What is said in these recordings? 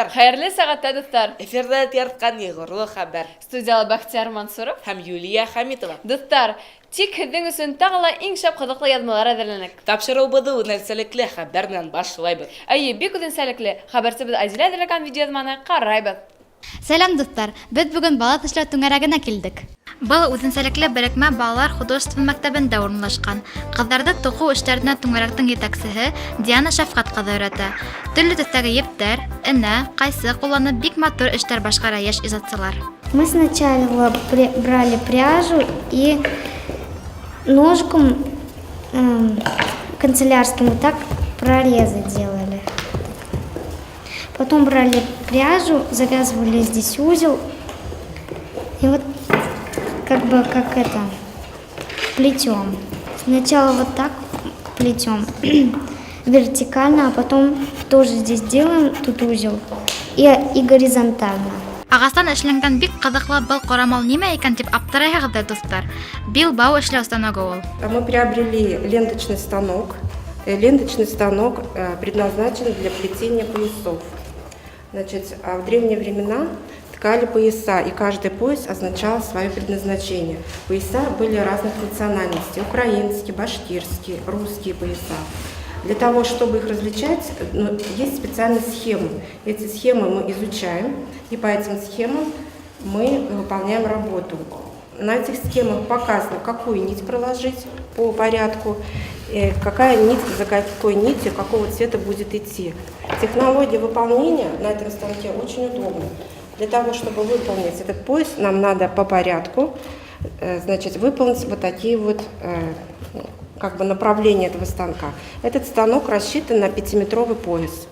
Хәерле сәгатьтә, дуслар. Эфирда яраткан егорлы хәбәр. Студиялы Бахтияр Мансуров Һәм Юлия Хамитова. Дуслар, тик һеҙҙең өсөн тағы ла иң шәп ҡыҙыҡлы яҙмалар әҙерләнек. Тапшырыуыбыҙҙы үҙенсәлекле хәбәр менән башлайбыҙ. Әйе, бик үҙенсәлекле. Хәбәрсебеҙ Азилә әҙерләгән видеоязманы ҡарайбыҙ. Сәлам, дуҫтар! Беҙ бөгөн бала тешләү түңәрәгенә килдек. Был үҙенсәлекле берекмә балалар художество мәктәбендә урынлашҡан. Ҡыҙҙарҙы тоҡоу эштәренә түңәрәктең етәксеһе Диана Шәфҡәт ҡыҙы өйрәтә. Төрлө төҫтәге ептәр, энә, ҡайсы ҡулланып бик матур эштәр башҡара йәш ижадсылар. Мы сначала брали пряжу и ножиком канцелярским вот так прорезы делали. Потом брали пряжу, завязывали здесь узел и вот как это плетем. Сначала вот так плетем вертикально, а потом тоже здесь делаем тут узел и горизонтально. Ағастан эшләнгән бик ҡыҙыҡлы был ҡорамал нимә икән тип аптырайһығыҙ, дуҫтар. Билбау эшләү станогы ул. Мы приобрели ленточный станок. Ленточный станок предназначен для плетения поясов. Значит, в древние времена ткали пояса, и каждый пояс означал свое предназначение. Пояса были разных национальностей: украинские, башкирские, русские пояса. Для того, чтобы их различать, есть специальные схемы. Эти схемы мы изучаем, и по этим схемам мы выполняем работу. На этих схемах показано, какую нить проложить по порядку, какая нить за какой нитью, какого цвета будет идти. Технология выполнения на этом станке очень удобна. Для того, чтобы выполнить этот пояс, нам надо по порядку, значит, выполнить вот такие вот направления этого станка. Этот станок рассчитан на 5-метровый пояс.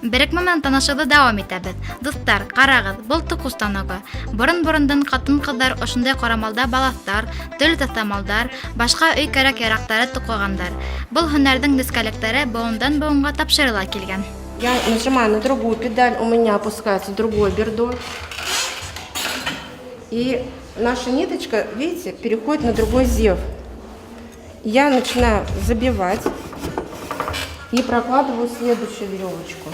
Берекмә менән танышыуҙы дауам итәбеҙ. Дуҫтар, ҡарағыҙ, был тоҡоу станогы. Борон-борондан ҡатын-ҡыҙҙар ошондай ҡорамалда балаҫтар, төрлө таҫтамалдар, башҡа өй кәрәк-яраҡтары туҡығандар. Был һөнәрҙең нескәлектәре быуындан-быуынға тапшырыла килгән. Я нажимаю на другую педаль, у меня опускается другое бердо. И наша ниточка, видите, переходит на другой зев. Я начинаю забивать и прокладываю следующую веревочку.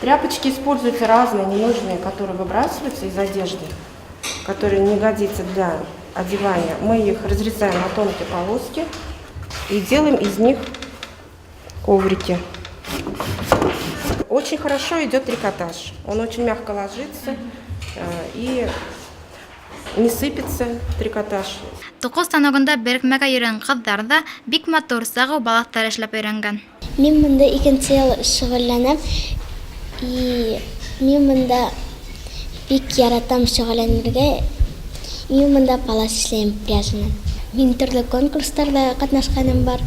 Тряпочки используются разные, ненужные, которые выбрасываются из одежды, которые не годятся для одевания. Мы их разрезаем на тонкие полоски и делаем из них коврики. Очень хорошо идет трикотаж. Он очень мягко ложится и не сыпется трикотаж. Тоҡоу станогында берекмәгә йөрөгән ҡыҙҙар ҙа бик матур сағыу балаҫтар эшләп өйрәнгән. Мин бында 2 йыл шөғөлләнәм и мин бында бик яратам шөғөлләнергә. Мин бында палас эшләйем пряжаны. Мин төрлө конкурстарда ҡатнашҡаным бар.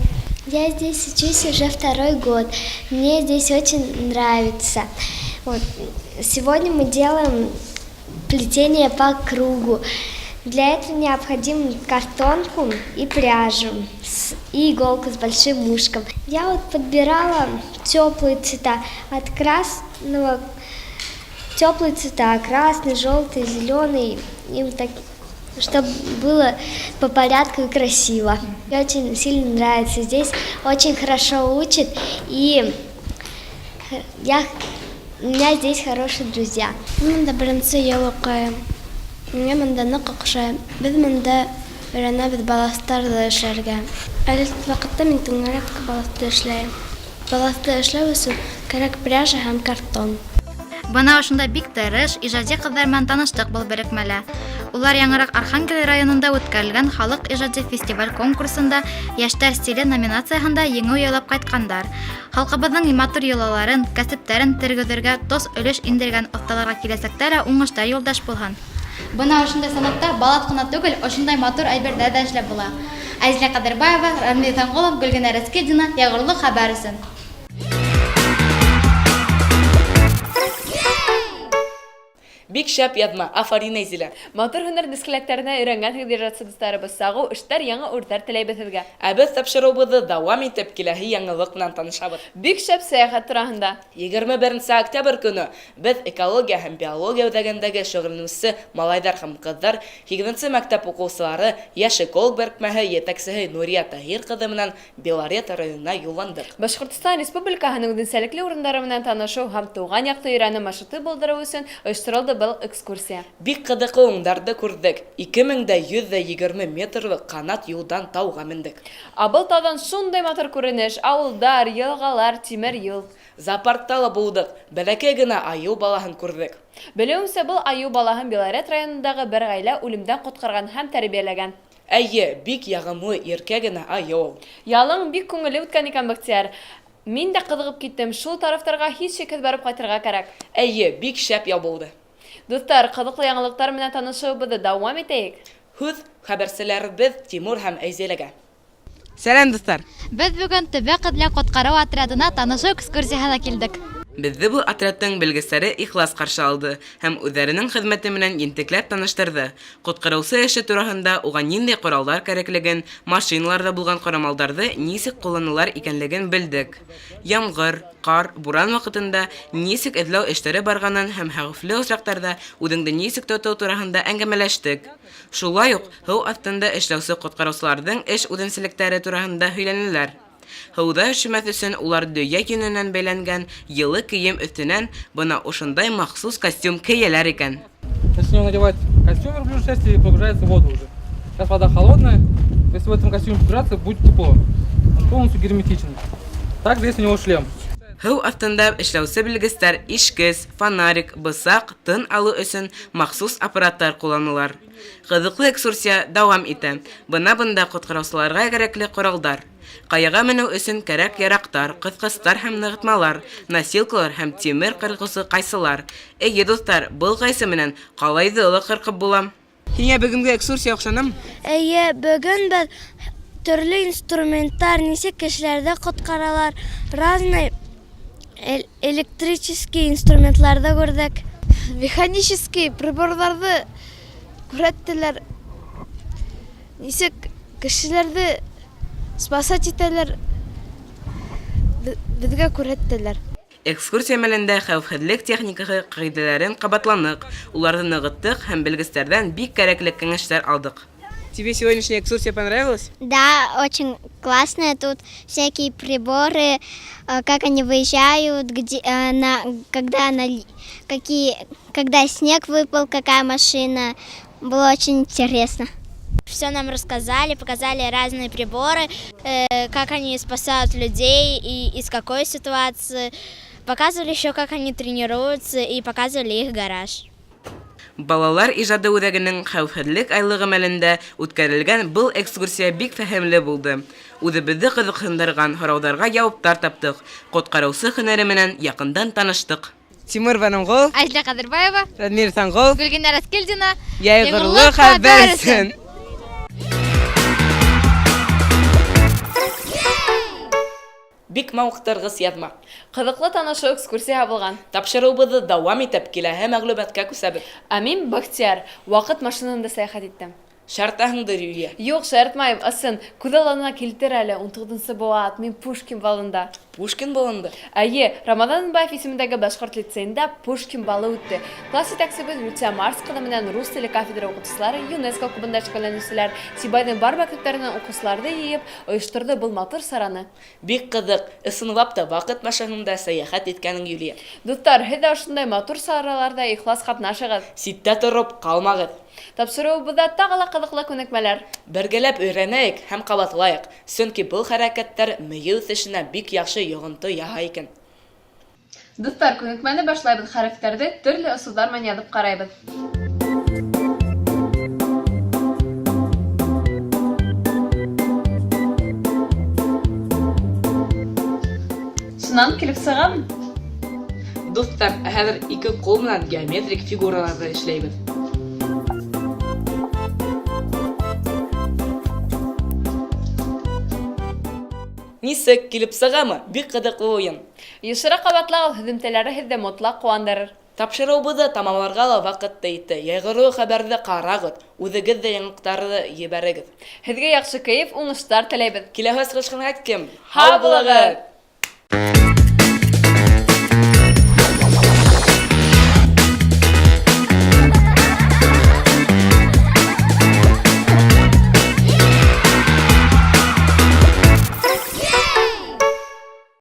Я здесь учусь уже 2-й год. Мне здесь очень нравится. Вот. Сегодня мы делаем плетение по кругу. Для этого необходим картонку и пряжу, и иголку с большим ушком. Я вот подбирала теплые цвета от красного, теплые цвета, красный, желтый, зеленый, и вот так, чтобы было по порядку и красиво. Мне очень сильно нравится. Здесь очень хорошо учат, и у меня здесь хорошие друзья. Миңә монда ныҡ оҡшай. Беҙ монда өйрәнәбеҙ балаҫтарҙы эшләргә. Әле ваҡытта мин түңәрәк балаҫты эшләйем. Балаҫты эшләү өсөн кәрәк пряжа һәм картон. Бына ошонда бик тырыш, ижади ҡыҙҙар менән таныштыҡ был берекмәлә. Улар яңыраҡ Архангель районында үткәрелгән халыҡ ижади фестиваль конкурсында йәштәр стиле номинацияһында еңеү яулап ҡайтҡандар. Халҡыбыҙҙың матур йолаларын, кәсептәрен тергеҙергә тос өлөш индергән оҫталарға киләсәктә лә уңыштар юлдаш булһын. Бына ошондай санатта балат ҡына түгел, ошондай матур әйберҙәр ҙә эшләп була. Азилә Ҡадырбаева, Рамил Ithанғолов, Гөлгенә Рәскедина, Яғырлы хәбәр өсөн. Бик шәп язма, афарин Әйзилә. Матур һөнәр дискәләкләренә өйрәнгән федерация дусларыбыз сагу эштәр яңа үрдәр теләйбез сезгә. Ә без тапшыруыбызды дәвам итеп киләһе яңалык белән танышабыз. Бик шәп сәяхәт тураһында. 21 октябрь көне без экология һәм биология үзәгендәге шөгыльләнүче малайдар һәм кызлар 8 мәктәп укучылары яшь эколог беркмәһе җитәкчесе Нурия Таһир кызы белән Белорет районына юлландык. Башкортстан Республикаһының үзенчәлекле урыннары белән танышу һәм туган якты өйрәнү маршруты булдыру өчен оештырылды был экскурсия. Бик кызыклы уңдарды күрдек. 2120 метрлык канат юлдан тауга мендек. Абыл таудан шундай матур күренеш, авылдар, елгалар, тимер юл. Зоопаркта ла булдык. Бәләкәй генә аю балаһын күрдек. Белеүемсә, был аю балаһын Белорет районындагы бер гаилә үлемдән коткарган һәм тәрбияләгән. Әйе, бик ягымлы иркә генә аю. Ялың бик күңелле үткән икән, Бактияр. Мин дә кызыгып киттем. Шул тарафтарга һич шиксез барып кайтырга кирәк. Әйе, бик шәп ял булды. Дуслар, кызыклы яңалыктар менән танышуыбызды дәвам итәйек. Хүз хәбәрселәребез Тимур һәм Әйзиләгә. Сәлам дуслар. Без бүген Төбәк Кыдлә коткару отрядына танышу экскурсиясына килдек. Безне бу отрядтың белгечләре ихлас каршы алды һәм үзләренең хезмәте белән ентекләп таныштырды. Коткаручы эше турында уга нинди кораллар кирәклеген, машиналарда булган карамалдарды ничек кулланулар икәнлеген белдек. Ямгыр, кар, буран вакытында ничек эзләү эшләре барганын һәм хәвефле очракларда үзеңне ничек тоту турында әңгәмәләштек. Шулай ук һәү астында эшләүче коткаручыларның эш үзенчәлекләре турында һөйләнделәр. Һәүдә эшмәс өчен улар дөя киемнән бәйләнгән йылы кием өстенән бына ошындай махсус костюм кияләр икән. Начнем надевать костюм верблюжьей шерсти и погружается в воду уже. Сейчас вода холодная, если в этом костюме погружаться, будет тепло. Он полностью герметичен. Также есть у него шлем. Һәү астында эшләүче белгечләр ишкез, фонарик, бысак, тын алу өчен махсус аппараттар кулланулар. Кызыклы экскурсия дәвам итә. Бында коткаручыларга кирәкле коралдар. Каяга менү өчен кирәк ярактар, кыскыстар һәм ныгытмалар, носилкалар һәм тимер кыргысы кайсылар. Әйе дуслар, был кайсы менән калай дылы кыркып булам. Һиңа бүгенге экскурсия охшанам? Әйе, бүген без төрле инструменттар, ничек кешеләрдә коткаралар, разный электрический инструментларда күрдек. Механический приборларды күрәттеләр. Ничек кешеләрне спасать итәләр, безгә күрәттеләр. Экскурсия мәлендә хәвефһезлек техникаһы кагыйдәләрен кабатланык. Уларны ныгыттык һәм белгечләрдән бик кирәкле киңәшләр алдык. Тебе сегодняшняя экскурсия понравилась? Да, очень классная. Тут всякие приборы, как они выезжают, когда снег выпал, какая машина. Было очень интересно. Все нам рассказали, показали разные приборы, как они спасают людей и из какой ситуации. Показывали еще, как они тренируются, и показывали их гараж. Балалар иҗады үзәгенең хәвефһезлек айлыгы мәлендә үткәрелгән был экскурсия бик фәһемле булды. Үзебезне кызыксындырган сораударга җаваплар таптык. Коткаручы һөнәре менән якындан таныштык. Тимур Ванымгол, Айзля Кадырбаева, Радмир Сангол, Гөлгенә Раскелдина, Яйгырлы хәбәрсен. Бик мавыктыргыс язма. Кызыклы танышу экскурсия булган. Тапшыруыбызды дәвам итеп киләһе мәгълүматкә күсәбез. Ә мин, Бактияр, вакыт машинында сәяхәт иттем. Шартаһыңдыр Юлия. Юк, шартмайым, ысын. Күз алдына килтер әле 19 быуат, мин Пушкин балында. Пушкин балында. Әйе, Рамадан Баев исемендәге Башкорт лицейында Пушкин балы үтте. Класс җитәкчебез Люция Марс кызы менән рус теле кафедра укытучылары ЮНЕСКО клубында шөгыльләнүчеләр Сибайның бар мәктәпләреннән укучыларны йыеп оештырды был матур сараны. Бик кызык, ысынлап та вакыт машинында сәяхәт иткәнең Юлия. Дуслар, һез дә шундай матур сараларда ихлас катнашыгыз. Ситтә торып калмагыз. Тапшыруыбызда тагы кызыклы күнекмәләр. Бергәләп өйрәнәйек һәм кабатлайык. Чөнки был хәрәкәттәр мыек эшенә бик яхшы йогынты яһай икән. Дуслар, күнекмәне башлайбыз, хәрәкәтләрне төрле ысуллар менән язып карайбыз. Шуннан килеп сыгам. Дуслар, хәзер ике кул белән геометрик фигураларда эшләйбез. Нисек килеп сыгамы? Бик кызыклы уен. Ешрак кабатлагыз, һөҙөмтәләре һеҙҙе мотлаҡ ҡыуандырыр. Тапшырыуыбыҙҙы тамамларға ла ваҡыт та етте. Йайғырыу хәбәрҙе ҡарағыҙ, үҙегеҙ ҙә яңылыҡтарҙы ебәрегеҙ. Һеҙгә яҡшы кәйеф, уңыштар теләйбеҙ. Киләһе осрашҡанға кем? Һау булығыҙ!